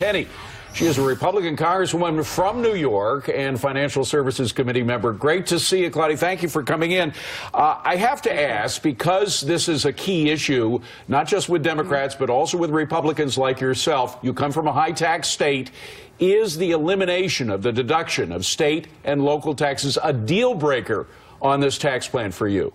Tenney. She is a Republican Congresswoman from New York and Financial Services Committee member. Great to see you, Claudia. Thank you for coming in. I have to ask, because this is a key issue, not just with Democrats, but also with Republicans like yourself. You come from a high-tax state. Is the elimination of the deduction of state and local taxes a deal breaker on this tax plan for you?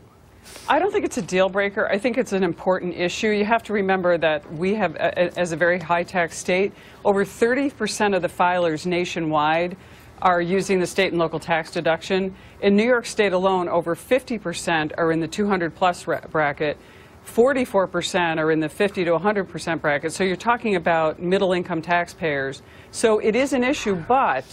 I don't think it's a deal breaker. I think it's an important issue. You have to remember that we have, as a very high tax state, over 30% of the filers nationwide are using the state and local tax deduction. In New York State alone, over 50% are in the 200-plus bracket. 44% are in the 50 to 100% bracket. So you're talking about middle-income taxpayers. So it is an issue, but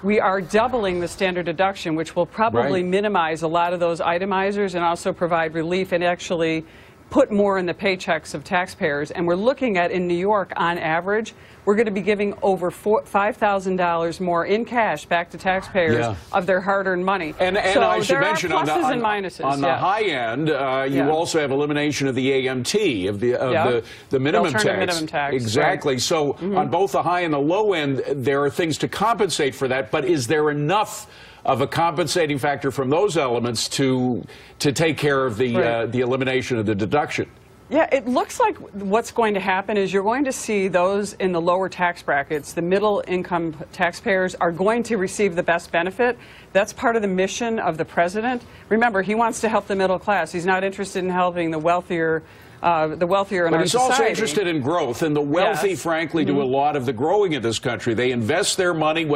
we are doubling the standard deduction, which will probably minimize a lot of those itemizers and also provide relief and actually put more in the paychecks of taxpayers. And we're looking at, in New York, on average, we're going to be giving over $5,000 more in cash back to taxpayers of their hard-earned money. And so I should there mention are pluses and minuses. On the high end, you also have elimination of the AMT, of the minimum tax. Minimum tax. Exactly. So on both the high and the low end, there are things to compensate for that. But is there enough of a compensating factor from those elements to take care of the elimination of the deduction? Yeah, it looks like what's going to happen is you're going to see those in the lower tax brackets, the middle income taxpayers, are going to receive the best benefit. That's part of the mission of the president. Remember, he wants to help the middle class. He's not interested in helping the wealthier in our society. But he's also interested in growth, and the wealthy, frankly, do a lot of the growing in this country. They invest their money,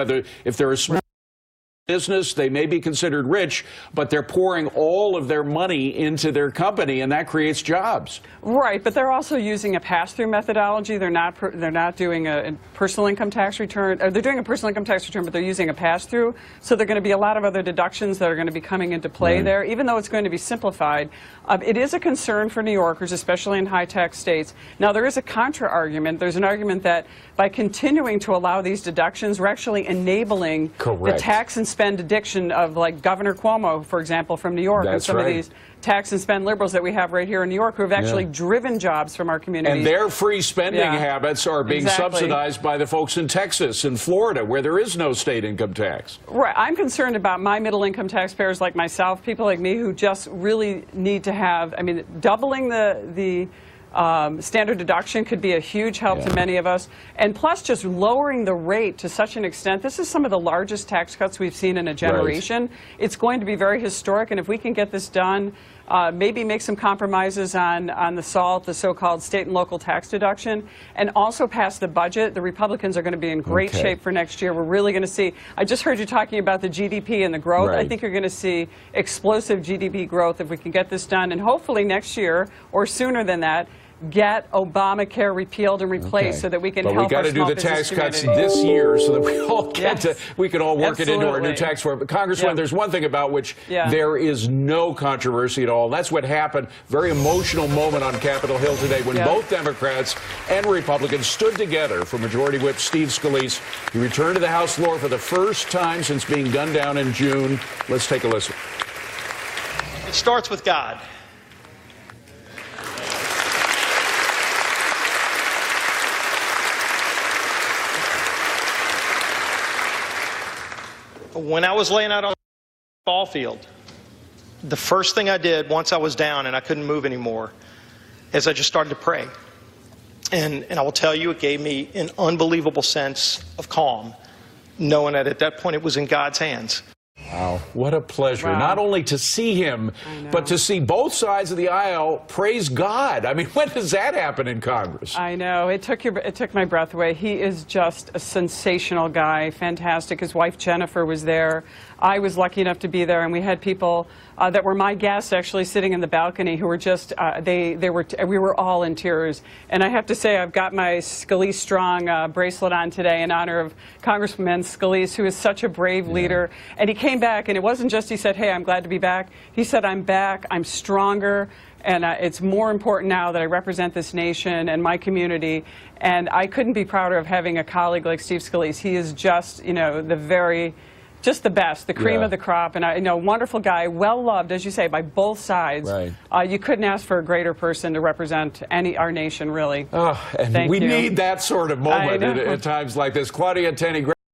if they're a small business, they may be considered rich, but they're pouring all of their money into their company, and that creates jobs. Right, but they're also using a pass-through methodology. They're not doing a personal income tax return. They're doing a personal income tax return, but they're using a pass-through. So there are going to be a lot of other deductions that are going to be coming into play there, even though it's going to be simplified. It is a concern for New Yorkers, especially in high-tax states. Now, there is a contra-argument. There's an argument that by continuing to allow these deductions, we're actually enabling the tax and spend addiction of, like, Governor Cuomo, for example, from New York, and some of these tax and spend liberals that we have right here in New York who have actually driven jobs from our communities. And their free spending habits are being subsidized by the folks in Texas and Florida, where there is no state income tax. Right. I'm concerned about my middle-income taxpayers like myself, people like me who just really need to have, I mean, doubling the standard deduction could be a huge help to many of us. And plus, just lowering the rate to such an extent. This is some of the largest tax cuts we've seen in a generation. It's going to be very historic, and if we can get this done, maybe make some compromises on the SALT, the so-called state and local tax deduction, and also pass the budget. The Republicans are going to be in great shape for next year. We're really going to see, I just heard you talking about the GDP and the growth. I think you're going to see explosive GDP growth if we can get this done, and hopefully next year, or sooner than that, get Obamacare repealed and replaced so that we can help our small business community. But we got to do the tax cuts this year so that we all get we can all work it into our new tax reform. But Congresswoman, there's one thing about which there is no controversy at all. That's what happened. Very emotional moment on Capitol Hill today when both Democrats and Republicans stood together for Majority Whip Steve Scalise. He returned to the House floor for the first time since being gunned down in June. Let's take a listen. It starts with God. When I was laying out on the ball field, the first thing I did once I was down and I couldn't move anymore is I just started to pray. And I will tell you, it gave me an unbelievable sense of calm, knowing that at that point it was in God's hands. Wow, what a pleasure. Not only to see him, but to see both sides of the aisle praise God. I mean, when does that happen in Congress? I know. It took my breath away. He is just a sensational guy, fantastic. His wife, Jennifer, was there. I was lucky enough to be there, and we had people that were my guests actually sitting in the balcony who were just, we were all in tears. And I have to say, I've got my Scalise Strong bracelet on today in honor of Congressman Scalise, who is such a brave leader. And he came back, and it wasn't just he said, hey, I'm glad to be back. He said, I'm back, I'm stronger, and it's more important now that I represent this nation and my community. And I couldn't be prouder of having a colleague like Steve Scalise. He is just, you know, the very just the best, the cream Yeah. of the crop, and I know, wonderful guy, well loved, as you say, by both sides. Right. You couldn't ask for a greater person to represent our nation, really. Oh, and Thank we you. need that sort of moment I know. at times like this. Claudia, Tenney.